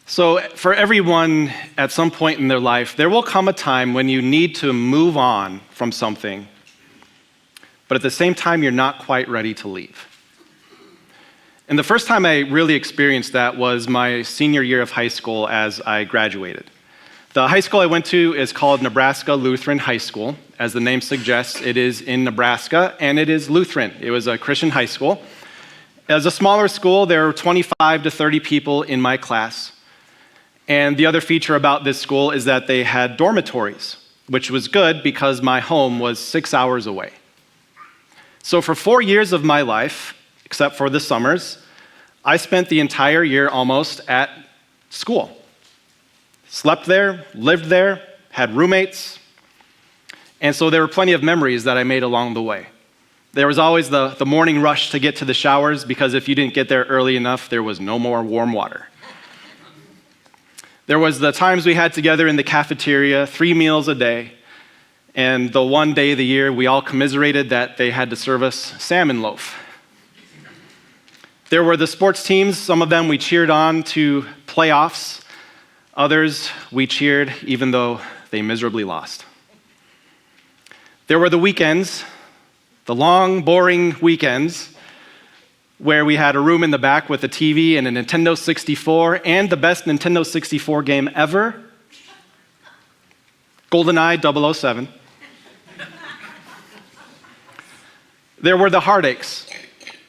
So for everyone at some point in their life, there will come a time when you need to move on from something, but at the same time, you're not quite ready to leave. And the first time I really experienced that was my senior year of high school as I graduated. The high school I went to is called Nebraska Lutheran High School. As the name suggests, it is in Nebraska, and it is Lutheran. It was a Christian high school. As a smaller school, there were 25 to 30 people in my class. And the other feature about this school is that they had dormitories, which was good because my home was 6 hours away. So for 4 years of my life, except for the summers, I spent the entire year almost at school. Slept there, lived there, had roommates, and so there were plenty of memories that I made along the way. There was always the morning rush to get to the showers because if you didn't get there early enough, there was no more warm water. There was the times we had together in the cafeteria, 3 meals a day, and the one day of the year we all commiserated that they had to serve us salmon loaf. There were the sports teams. Some of them we cheered on to playoffs. Others we cheered even though they miserably lost. There were the weekends, the long, boring weekends, where we had a room in the back with a TV and a Nintendo 64 and the best Nintendo 64 game ever, GoldenEye 007. There were the heartaches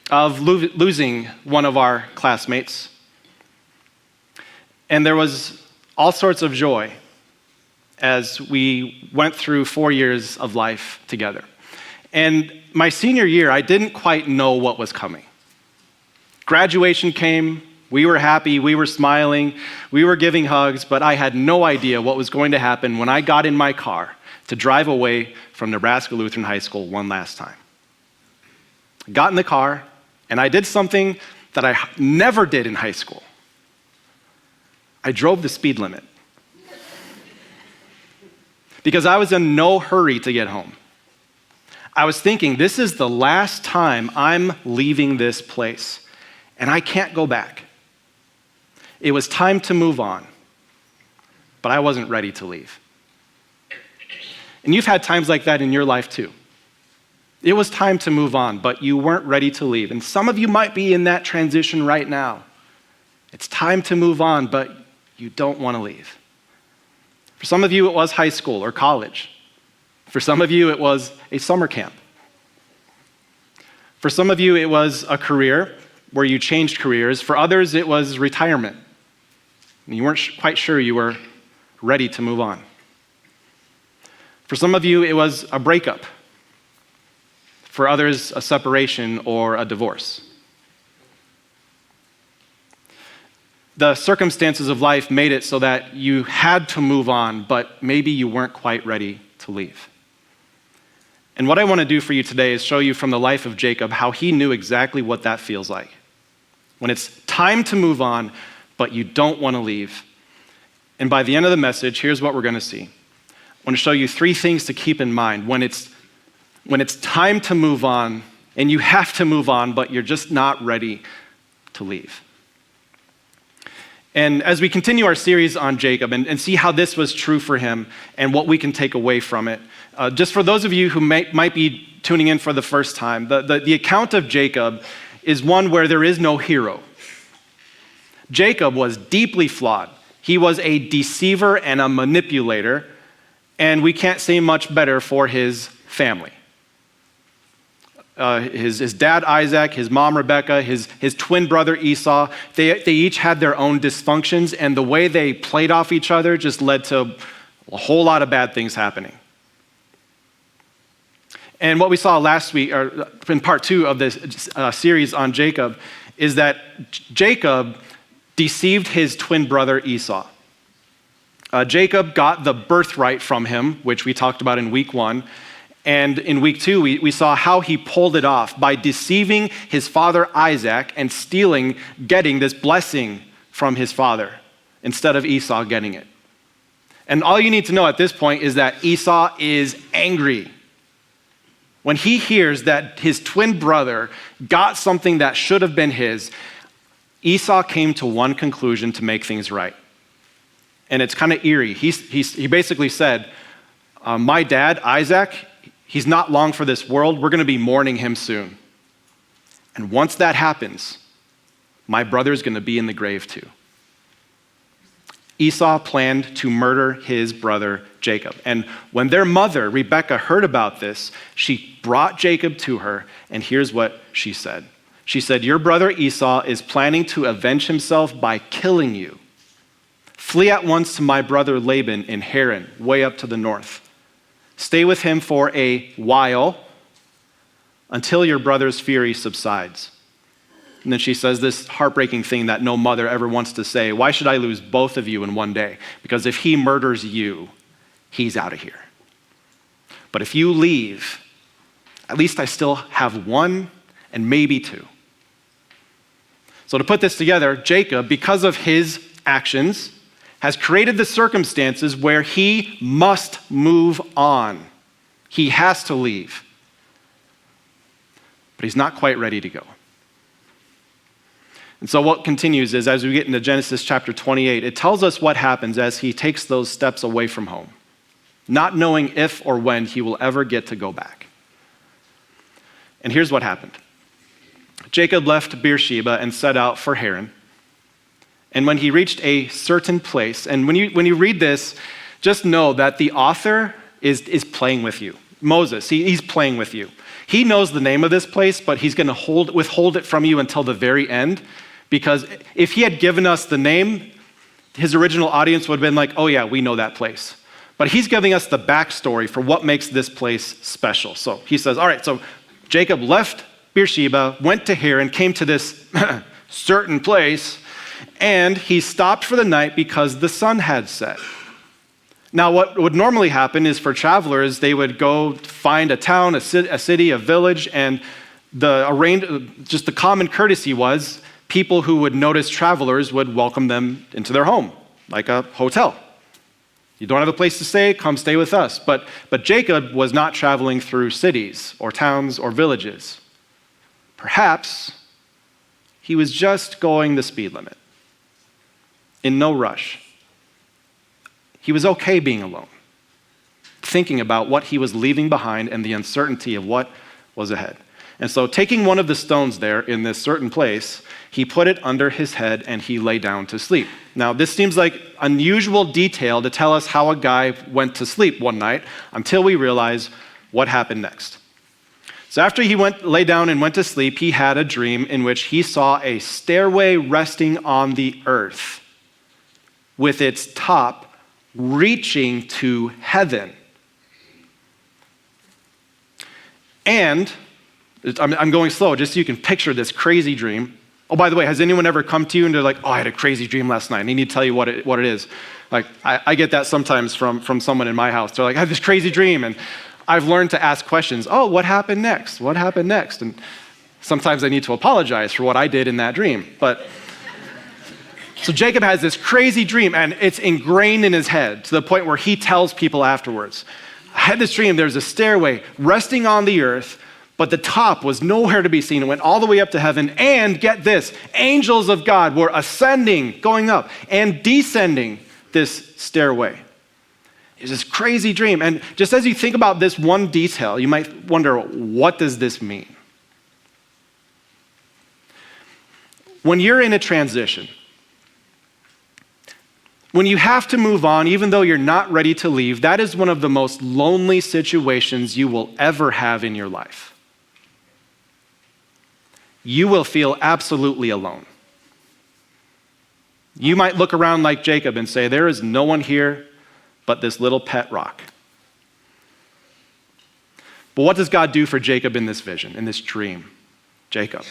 of losing one of our classmates. And there was all sorts of joy as we went through 4 years of life together. And my senior year, I didn't quite know what was coming. Graduation came, we were happy, we were smiling, we were giving hugs, but I had no idea what was going to happen when I got in my car to drive away from Nebraska Lutheran High School one last time. I got in the car, and I did something that I never did in high school. I drove the speed limit. Because I was in no hurry to get home. I was thinking, this is the last time I'm leaving this place. And I can't go back. It was time to move on, but I wasn't ready to leave. And you've had times like that in your life too. It was time to move on, but you weren't ready to leave. And some of you might be in that transition right now. It's time to move on, but you don't want to leave. For some of you, it was high school or college. For some of you, it was a summer camp. For some of you, it was a career where you changed careers. For others, it was retirement. And you weren't quite sure you were ready to move on. For some of you, it was a breakup. For others, a separation or a divorce. The circumstances of life made it so that you had to move on, but maybe you weren't quite ready to leave. And what I want to do for you today is show you from the life of Jacob how he knew exactly what that feels like. When it's time to move on, but you don't want to leave. And by the end of the message, here's what we're going to see. I want to show you 3 things to keep in mind when it's time to move on, and you have to move on, but you're just not ready to leave. And as we continue our series on Jacob and see how this was true for him and what we can take away from it, just for those of you who might be tuning in for the first time, the account of Jacob is one where there is no hero. Jacob was deeply flawed. He was a deceiver and a manipulator, and we can't say much better for his family. His dad Isaac, his mom Rebecca, his twin brother Esau, they each had their own dysfunctions, and the way they played off each other just led to a whole lot of bad things happening. And what we saw last week, or in part 2 of this series on Jacob, is that Jacob deceived his twin brother Esau. Jacob got the birthright from him, which we talked about in week 1. And in week 2, we saw how he pulled it off by deceiving his father Isaac and getting this blessing from his father instead of Esau getting it. And all you need to know at this point is that Esau is angry. When he hears that his twin brother got something that should have been his, Esau came to one conclusion to make things right. And it's kind of eerie. He basically said, my dad, Isaac, he's not long for this world. We're going to be mourning him soon. And once that happens, my brother's going to be in the grave too. Esau planned to murder his brother Jacob. And when their mother, Rebekah, heard about this, she brought Jacob to her, and here's what she said. She said, your brother Esau is planning to avenge himself by killing you. Flee at once to my brother Laban in Haran, way up to the north. Stay with him for a while until your brother's fury subsides. And then she says this heartbreaking thing that no mother ever wants to say. Why should I lose both of you in one day? Because if he murders you, he's out of here. But if you leave, at least I still have one and maybe two. So to put this together, Jacob, because of his actions, has created the circumstances where he must move on. He has to leave. But he's not quite ready to go. And so what continues is, as we get into Genesis chapter 28, it tells us what happens as he takes those steps away from home, not knowing if or when he will ever get to go back. And here's what happened. Jacob left Beersheba and set out for Haran. And when he reached a certain place, and when you read this, just know that the author is playing with you. Moses, he's playing with you. He knows the name of this place, but he's going to withhold it from you until the very end, because if he had given us the name, his original audience would have been like, oh yeah, we know that place. But he's giving us the backstory for what makes this place special. So he says, all right, so Jacob left Beersheba, went to Haran, came to this certain place, and he stopped for the night because the sun had set. Now, what would normally happen is for travelers, they would go find a town, a city, a village, and just the common courtesy was people who would notice travelers would welcome them into their home, like a hotel. You don't have a place to stay, come stay with us. But Jacob was not traveling through cities or towns or villages. Perhaps he was just going the speed limit, in no rush. He was okay being alone, thinking about what he was leaving behind and the uncertainty of what was ahead. And so taking one of the stones there in this certain place, he put it under his head and he lay down to sleep. Now, this seems like unusual detail to tell us how a guy went to sleep one night until we realize what happened next. So after he lay down and went to sleep, he had a dream in which he saw a stairway resting on the earth with its top reaching to heaven. And I'm going slow just so you can picture this crazy dream. Oh, by the way, has anyone ever come to you and they're like, oh, I had a crazy dream last night, and I need to tell you what it is? Like, I get that sometimes from someone in my house. They're like, I had this crazy dream, and I've learned to ask questions. Oh, what happened next? What happened next? And sometimes I need to apologize for what I did in that dream. So Jacob has this crazy dream, and it's ingrained in his head to the point where he tells people afterwards, I had this dream, there's a stairway resting on the earth, but the top was nowhere to be seen. It went all the way up to heaven, and get this, angels of God were ascending, going up, and descending this stairway. It's this crazy dream, and just as you think about this one detail, you might wonder, what does this mean? When you're in a transition, when you have to move on, even though you're not ready to leave, that is one of the most lonely situations you will ever have in your life. You will feel absolutely alone. You might look around like Jacob and say, there is no one here but this little pet rock. But what does God do for Jacob in this vision, in this dream? Jacob,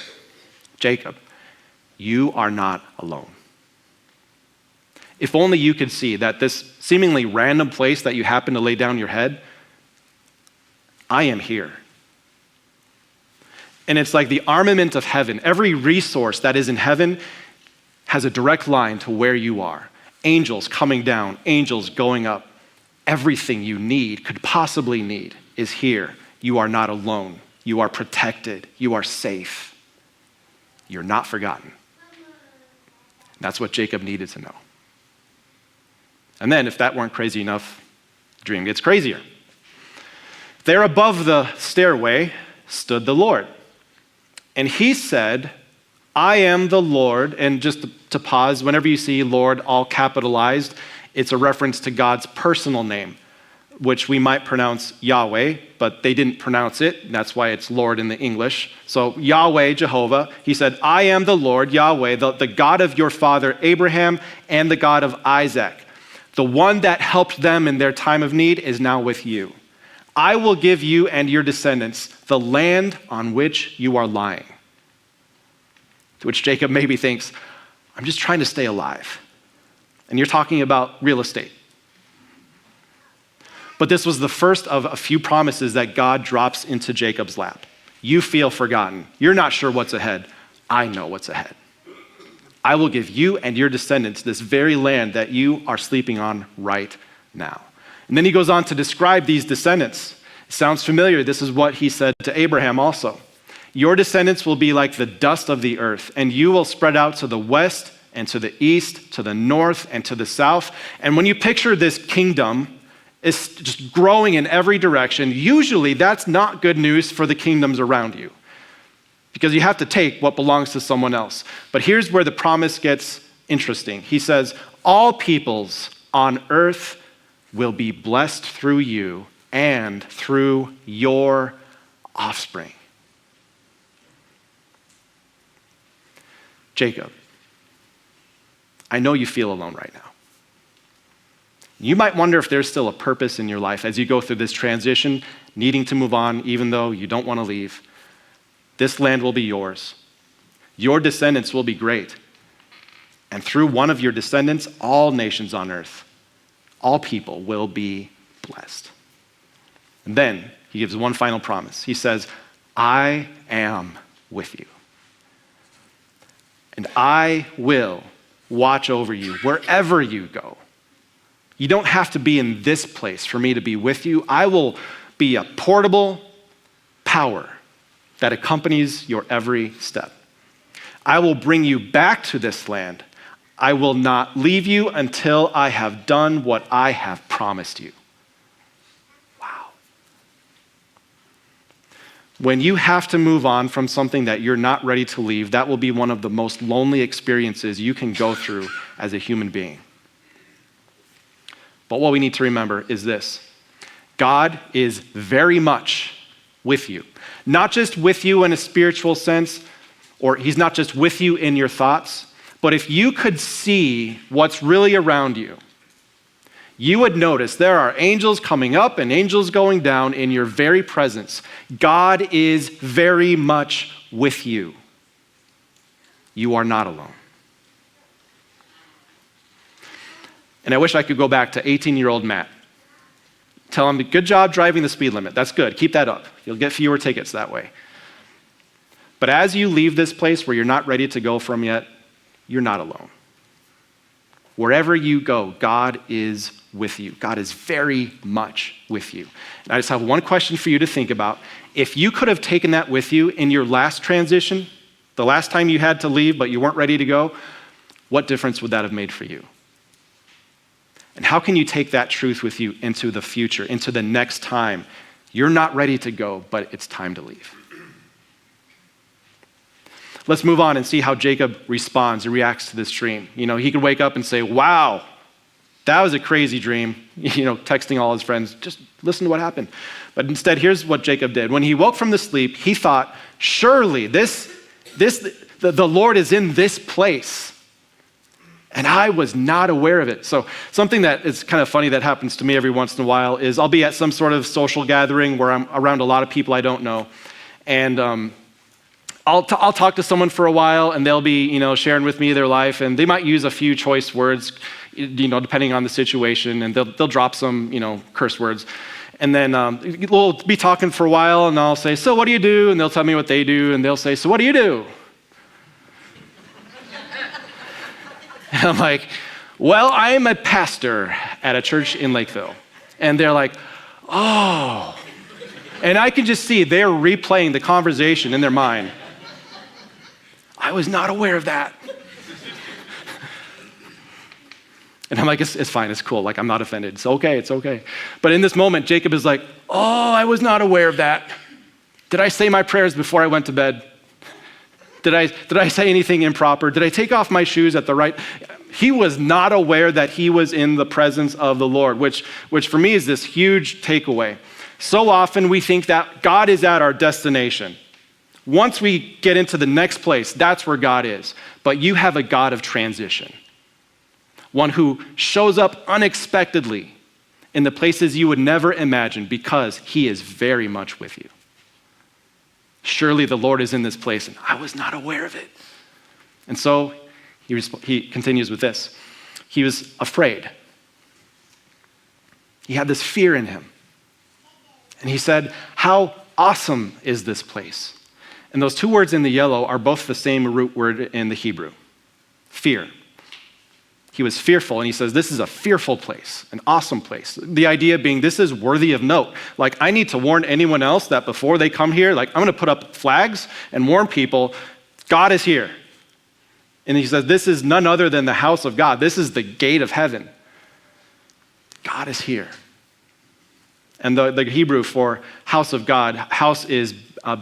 you are not alone. If only you could see that this seemingly random place that you happen to lay down your head, I am here. And it's like the armament of heaven. Every resource that is in heaven has a direct line to where you are. Angels coming down, angels going up. Everything you need, could possibly need, is here. You are not alone. You are protected. You are safe. You're not forgotten. That's what Jacob needed to know. And then, if that weren't crazy enough, the dream gets crazier. There above the stairway stood the Lord. And he said, I am the Lord. And just to pause, whenever you see Lord all capitalized, it's a reference to God's personal name, which we might pronounce Yahweh, but they didn't pronounce it. And that's why it's Lord in the English. So Yahweh, Jehovah, he said, I am the Lord, Yahweh, the God of your father Abraham and the God of Isaac. The one that helped them in their time of need is now with you. I will give you and your descendants the land on which you are lying. To which Jacob maybe thinks, I'm just trying to stay alive. And you're talking about real estate. But this was the first of a few promises that God drops into Jacob's lap. You feel forgotten. You're not sure what's ahead. I know what's ahead. I will give you and your descendants this very land that you are sleeping on right now. And then he goes on to describe these descendants. It sounds familiar. This is what he said to Abraham also. Your descendants will be like the dust of the earth, and you will spread out to the west and to the east, to the north and to the south. And when you picture this kingdom, it's just growing in every direction. Usually that's not good news for the kingdoms around you, because you have to take what belongs to someone else. But here's where the promise gets interesting. He says, all peoples on earth will be blessed through you and through your offspring. Jacob, I know you feel alone right now. You might wonder if there's still a purpose in your life as you go through this transition, needing to move on even though you don't want to leave. This land will be yours. Your descendants will be great. And through one of your descendants, all nations on earth, all people will be blessed. And then he gives one final promise. He says, I am with you. And I will watch over you wherever you go. You don't have to be in this place for me to be with you. I will be a portable power that accompanies your every step. I will bring you back to this land. I will not leave you until I have done what I have promised you. Wow. When you have to move on from something that you're not ready to leave, that will be one of the most lonely experiences you can go through as a human being. But what we need to remember is this: God is very much with you. Not just with you in a spiritual sense, or he's not just with you in your thoughts, but if you could see what's really around you, you would notice there are angels coming up and angels going down in your very presence. God is very much with you. You are not alone. And I wish I could go back to 18-year-old Matt. Tell him, good job driving the speed limit. That's good. Keep that up. You'll get fewer tickets that way. But as you leave this place where you're not ready to go from yet, you're not alone. Wherever you go, God is with you. God is very much with you. And I just have one question for you to think about. If you could have taken that with you in your last transition, the last time you had to leave but you weren't ready to go, what difference would that have made for you? And how can you take that truth with you into the future, into the next time? You're not ready to go, but it's time to leave. Let's move on and see how Jacob responds and reacts to this dream. He could wake up and say, wow, that was a crazy dream. Texting all his friends, just listen to what happened. But instead, here's what Jacob did. When he woke from the sleep, he thought, surely the Lord is in this place. And I was not aware of it. So something that is kind of funny that happens to me every once in a while is I'll be at some sort of social gathering where I'm around a lot of people I don't know. And I'll talk to someone for a while and they'll be, sharing with me their life, and they might use a few choice words, depending on the situation, and they'll drop some, curse words. And then we'll be talking for a while and I'll say, so what do you do? And they'll tell me what they do, and they'll say, so what do you do? And I'm like, well, I am a pastor at a church in Lakeville. And they're like, oh. And I can just see they're replaying the conversation in their mind. I was not aware of that. And I'm like, it's fine, it's cool. Like, I'm not offended. It's okay. But in this moment, Jacob is like, oh, I was not aware of that. Did I say my prayers before I went to bed? Did I say anything improper? Did I take off my shoes at the right? He was not aware that he was in the presence of the Lord, which for me is this huge takeaway. So often we think that God is at our destination. Once we get into the next place, that's where God is. But you have a God of transition. One who shows up unexpectedly in the places you would never imagine because he is very much with you. Surely the Lord is in this place, and I was not aware of it. And so he continues with this. He was afraid. He had this fear in him. And he said, how awesome is this place? And those two words in the yellow are both the same root word in the Hebrew, fear. He was fearful, and he says, this is a fearful place, an awesome place. The idea being, this is worthy of note. Like, I need to warn anyone else that before they come here, like, I'm going to put up flags and warn people, God is here. And he says, this is none other than the house of God. This is the gate of heaven. God is here. And the Hebrew for house of God, house is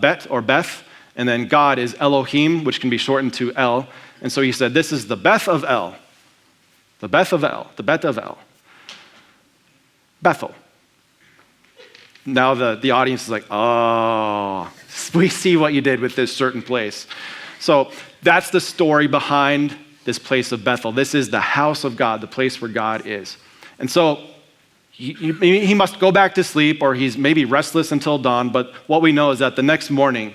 bet or Beth, and then God is Elohim, which can be shortened to El. And so he said, this is the Beth of El. The Beth of El, the Beth of El. Bethel. Now the audience is like, oh, we see what you did with this certain place. So that's the story behind this place of Bethel. This is the house of God, the place where God is. And so he must go back to sleep, or he's maybe restless until dawn, but what we know is that the next morning,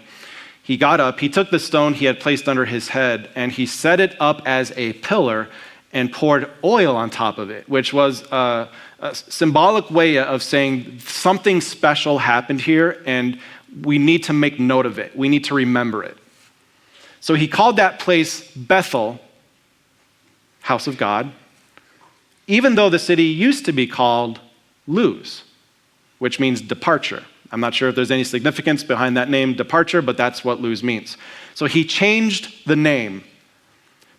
he got up, he took the stone he had placed under his head, and he set it up as a pillar and poured oil on top of it, which was a symbolic way of saying something special happened here, and we need to make note of it. We need to remember it. So he called that place Bethel, house of God, even though the city used to be called Luz, which means departure. I'm not sure if there's any significance behind that name, departure, but that's what Luz means. So he changed the name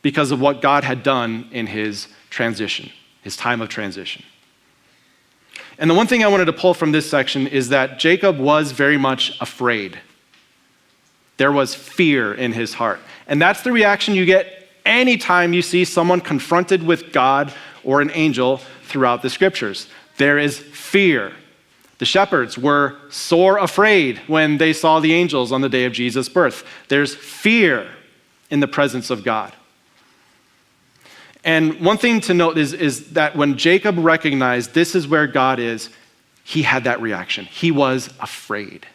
because of what God had done in his transition, his time of transition. And the one thing I wanted to pull from this section is that Jacob was very much afraid. There was fear in his heart. And that's the reaction you get anytime you see someone confronted with God or an angel throughout the scriptures. There is fear. The shepherds were sore afraid when they saw the angels on the day of Jesus' birth. There's fear in the presence of God. And one thing to note is that when Jacob recognized this is where God is, he had that reaction. He was afraid.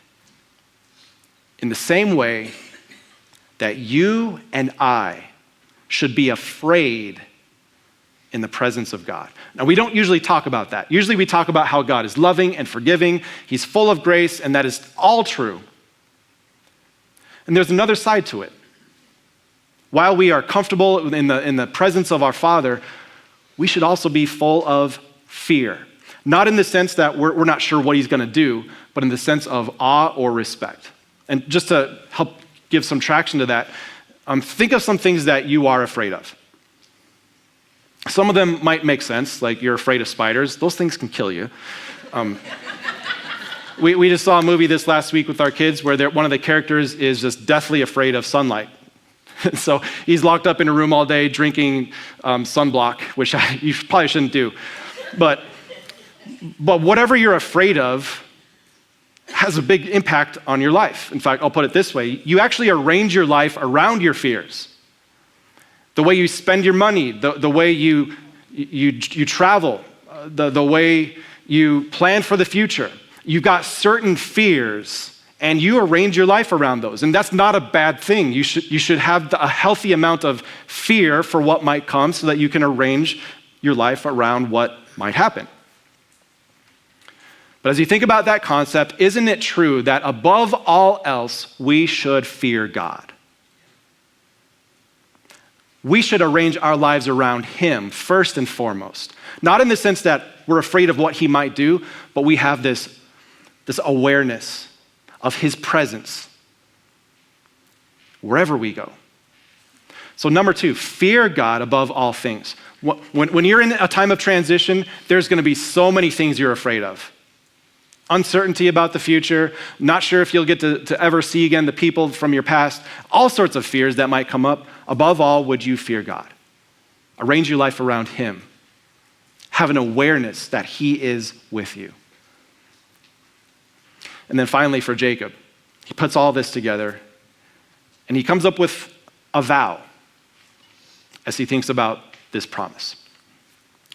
In the same way that you and I should be afraid in the presence of God. Now, we don't usually talk about that. Usually we talk about how God is loving and forgiving. He's full of grace, and that is all true. And there's another side to it. While we are comfortable in the presence of our Father, we should also be full of fear. Not in the sense that we're not sure what he's going to do, but in the sense of awe or respect. And just to help give some traction to that, think of some things that you are afraid of. Some of them might make sense, like you're afraid of spiders. Those things can kill you. We just saw a movie this last week with our kids where one of the characters is just deathly afraid of sunlight. So he's locked up in a room all day drinking sunblock, which you probably shouldn't do. But whatever you're afraid of has a big impact on your life. In fact, I'll put it this way. You actually arrange your life around your fears. The way you spend your money, the way you travel, the way you plan for the future. You've got certain fears, and you arrange your life around those. And that's not a bad thing. You should have a healthy amount of fear for what might come so that you can arrange your life around what might happen. But as you think about that concept, isn't it true that above all else, we should fear God? We should arrange our lives around him first and foremost. Not in the sense that we're afraid of what he might do, but we have this awareness of his presence wherever we go. So number 2, fear God above all things. When you're in a time of transition, there's going to be so many things you're afraid of. Uncertainty about the future, not sure if you'll get to ever see again the people from your past, all sorts of fears that might come up. Above all, would you fear God? Arrange your life around him. Have an awareness that he is with you. And then finally for Jacob, he puts all this together and he comes up with a vow as he thinks about this promise.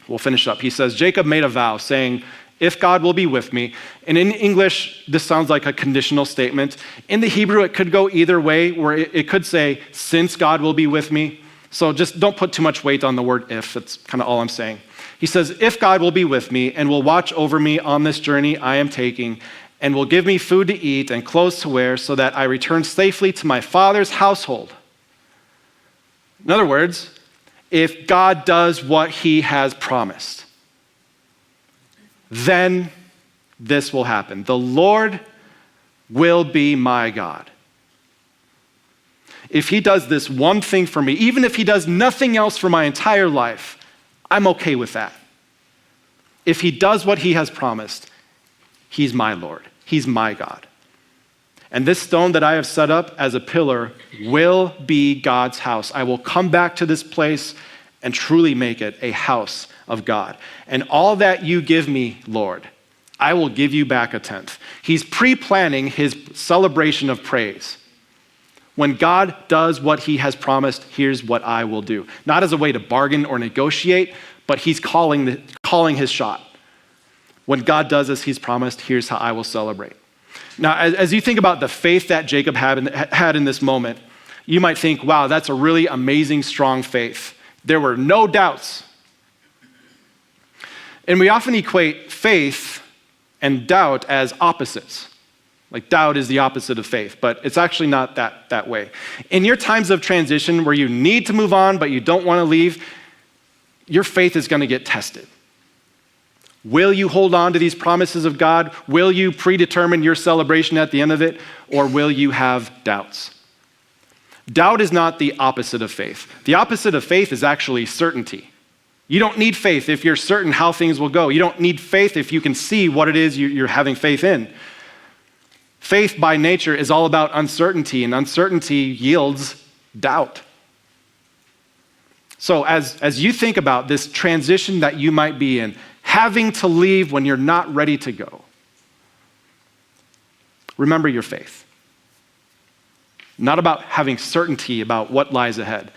We'll finish up. He says, Jacob made a vow saying, if God will be with me. And in English, this sounds like a conditional statement. In the Hebrew, it could go either way, where it could say, since God will be with me. So just don't put too much weight on the word if. That's kind of all I'm saying. He says, if God will be with me and will watch over me on this journey I am taking, and will give me food to eat and clothes to wear so that I return safely to my father's household. In other words, if God does what he has promised, then this will happen. The Lord will be my God. If he does this one thing for me, even if he does nothing else for my entire life, I'm okay with that. If he does what he has promised, he's my Lord. He's my God. And this stone that I have set up as a pillar will be God's house. I will come back to this place and truly make it a house of God. And all that you give me, Lord, I will give you back a tenth. He's pre-planning his celebration of praise. When God does what he has promised, here's what I will do. Not as a way to bargain or negotiate, but he's calling his shot. When God does as he's promised, here's how I will celebrate. Now, as you think about the faith that Jacob had in this moment, you might think, wow, that's a really amazing, strong faith. There were no doubts. And we often equate faith and doubt as opposites. Like doubt is the opposite of faith, but it's actually not that way. In your times of transition where you need to move on, but you don't want to leave, your faith is going to get tested. Will you hold on to these promises of God? Will you predetermine your celebration at the end of it? Or will you have doubts? Doubt is not the opposite of faith. The opposite of faith is actually certainty. You don't need faith if you're certain how things will go. You don't need faith if you can see what it is you're having faith in. Faith by nature is all about uncertainty, and uncertainty yields doubt. So as you think about this transition that you might be in, having to leave when you're not ready to go, remember your faith. Not about having certainty about what lies ahead.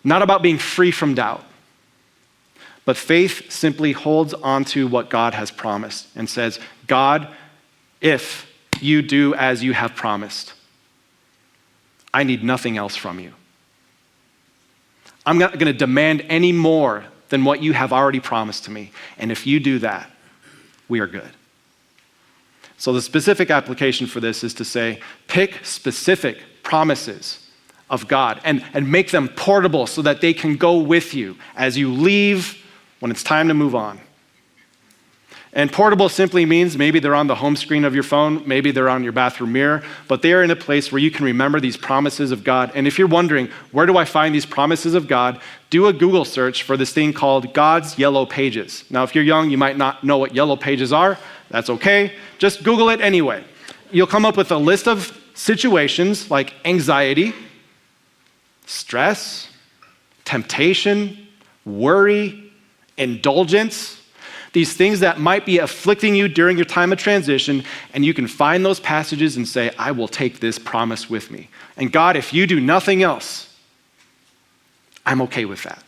Not about being free from doubt. But faith simply holds on to what God has promised and says, God, if you do as you have promised, I need nothing else from you. I'm not going to demand any more than what you have already promised to me. And if you do that, we are good. So the specific application for this is to say, pick specific promises of God and make them portable so that they can go with you as you leave when it's time to move on. And portable simply means maybe they're on the home screen of your phone, maybe they're on your bathroom mirror, but they are in a place where you can remember these promises of God. And if you're wondering, where do I find these promises of God? Do a Google search for this thing called God's Yellow Pages. Now, if you're young, you might not know what yellow pages are. That's okay. Just Google it anyway. You'll come up with a list of situations like anxiety, stress, temptation, worry, indulgence, these things that might be afflicting you during your time of transition, and you can find those passages and say, I will take this promise with me. And God, if you do nothing else, I'm okay with that.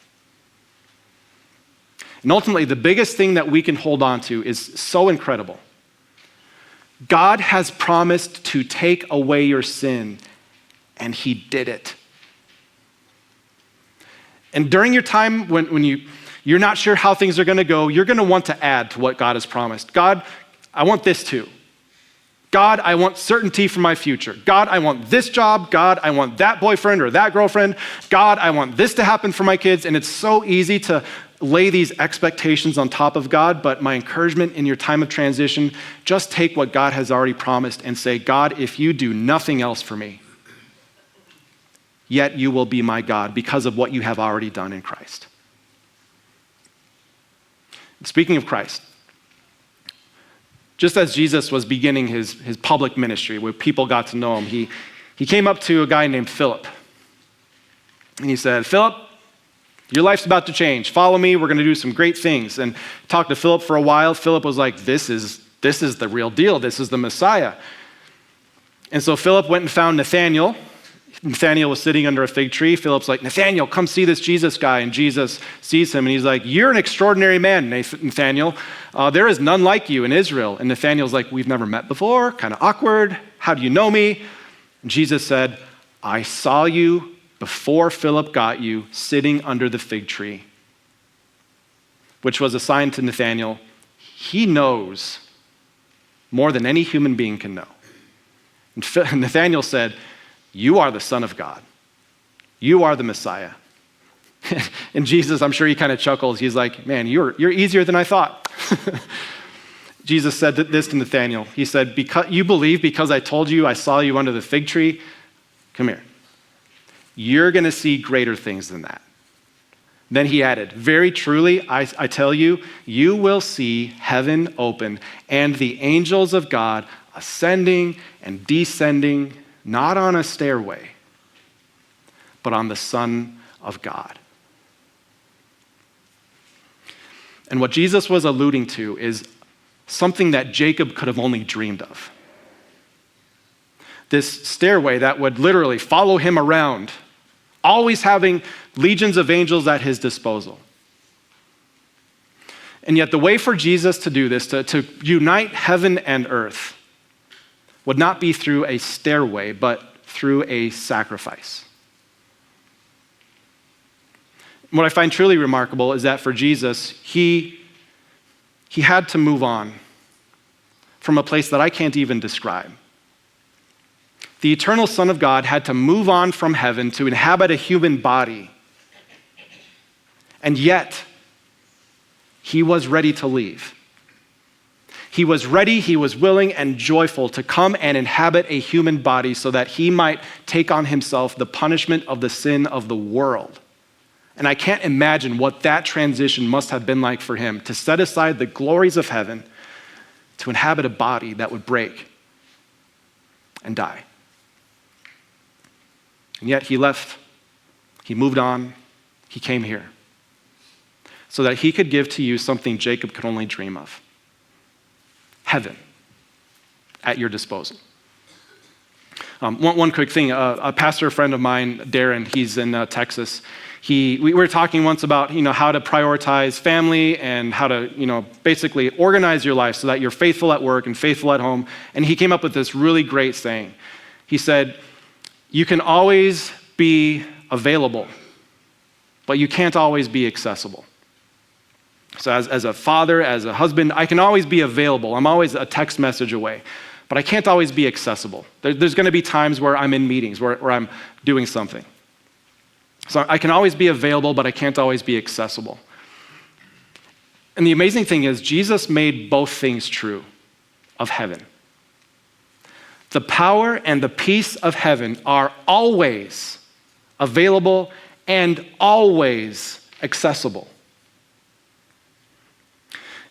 And ultimately, the biggest thing that we can hold on to is so incredible. God has promised to take away your sin, and he did it. And during your time when you're not sure how things are going to go, you're going to want to add to what God has promised. God, I want this too. God, I want certainty for my future. God, I want this job. God, I want that boyfriend or that girlfriend. God, I want this to happen for my kids. And it's so easy to lay these expectations on top of God, but my encouragement in your time of transition, just take what God has already promised and say, God, if you do nothing else for me, yet you will be my God because of what you have already done in Christ. Speaking of Christ, just as Jesus was beginning his public ministry where people got to know him, he came up to a guy named Philip. And he said, Philip, your life's about to change. Follow me. We're going to do some great things. And talked to Philip for a while. Philip was like, this is the real deal. This is the Messiah. And so Philip went and found Nathanael. Nathanael was sitting under a fig tree. Philip's like, Nathanael, come see this Jesus guy. And Jesus sees him and he's like, you're an extraordinary man, Nathanael. There is none like you in Israel. And Nathanael's like, we've never met before, kind of awkward. How do you know me? And Jesus said, I saw you before Philip got you sitting under the fig tree, which was a sign to Nathanael. He knows more than any human being can know. And Nathanael said, you are the Son of God. You are the Messiah. And Jesus, I'm sure he kind of chuckles. He's like, man, you're easier than I thought. Jesus said this to Nathanael. He said, because you believe because I told you I saw you under the fig tree, come here. You're going to see greater things than that. Then he added, very truly, I tell you, you will see heaven open and the angels of God ascending and descending, not on a stairway, but on the Son of God. And what Jesus was alluding to is something that Jacob could have only dreamed of. This stairway that would literally follow him around, always having legions of angels at his disposal. And yet the way for Jesus to do this, to unite heaven and earth, would not be through a stairway, but through a sacrifice. What I find truly remarkable is that for Jesus, he had to move on from a place that I can't even describe. The eternal Son of God had to move on from heaven to inhabit a human body. And yet, he was ready to leave. He was ready, he was willing and joyful to come and inhabit a human body so that he might take on himself the punishment of the sin of the world. And I can't imagine what that transition must have been like for him, to set aside the glories of heaven to inhabit a body that would break and die. And yet he left, he moved on, he came here so that he could give to you something Jacob could only dream of. Heaven at your disposal. One quick thing, a pastor friend of mine, Darren, he's in Texas. We were talking once about how to prioritize family and how to basically organize your life so that you're faithful at work and faithful at home. And he came up with this really great saying. He said, you can always be available, but you can't always be accessible. So as a father, as a husband, I can always be available. I'm always a text message away, but I can't always be accessible. There's going to be times where I'm in meetings, where I'm doing something. So I can always be available, but I can't always be accessible. And the amazing thing is, Jesus made both things true of heaven. The power and the peace of heaven are always available and always accessible.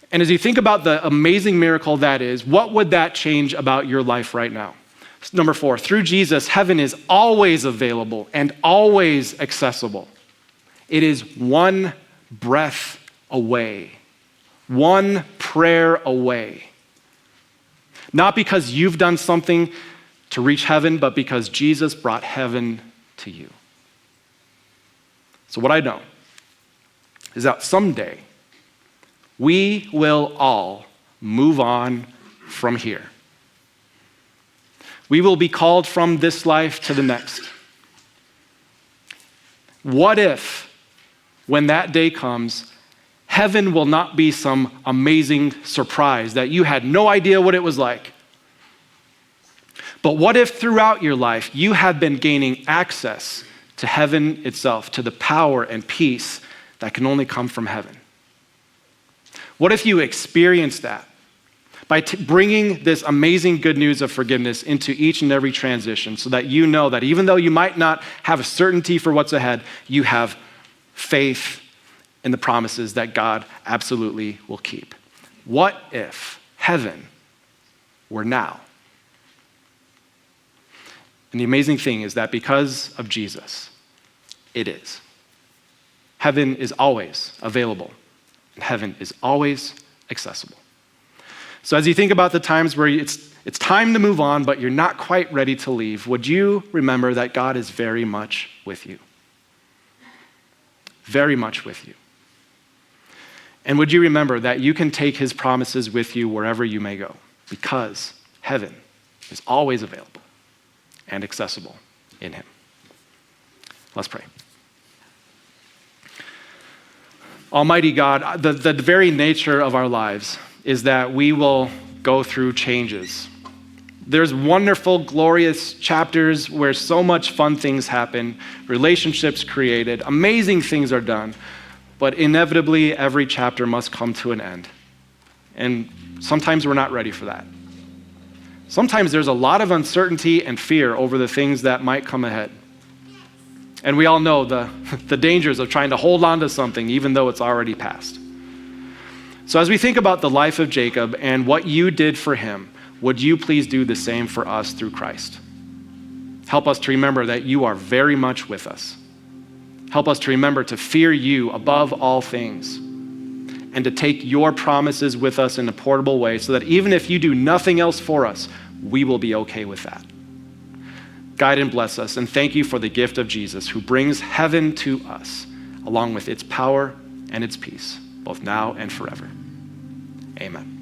And as you think about the amazing miracle that is, what would that change about your life right now? Number 4, through Jesus, heaven is always available and always accessible. It is one breath away, one prayer away. Not because you've done something to reach heaven, but because Jesus brought heaven to you. So what I know is that someday we will all move on from here. We will be called from this life to the next. What if, when that day comes, heaven will not be some amazing surprise that you had no idea what it was like? But what if throughout your life you have been gaining access to heaven itself, to the power and peace that can only come from heaven? What if you experience that by bringing this amazing good news of forgiveness into each and every transition so that you know that even though you might not have a certainty for what's ahead, you have faith in the promises that God absolutely will keep. What if heaven were now? And the amazing thing is that because of Jesus, it is. Heaven is always available, and heaven is always accessible. So as you think about the times where it's time to move on, but you're not quite ready to leave, would you remember that God is very much with you? Very much with you. And would you remember that you can take his promises with you wherever you may go, because heaven is always available and accessible in him. Let's pray. Almighty God, the very nature of our lives is that we will go through changes. There's wonderful, glorious chapters where so much fun things happen, relationships created, amazing things are done, but inevitably every chapter must come to an end. And sometimes we're not ready for that. Sometimes there's a lot of uncertainty and fear over the things that might come ahead. And we all know the dangers of trying to hold on to something even though it's already passed. So as we think about the life of Jacob and what you did for him, would you please do the same for us through Christ? Help us to remember that you are very much with us. Help us to remember to fear you above all things and to take your promises with us in a portable way so that even if you do nothing else for us, we will be okay with that. Guide and bless us, and thank you for the gift of Jesus who brings heaven to us along with its power and its peace, both now and forever. Amen.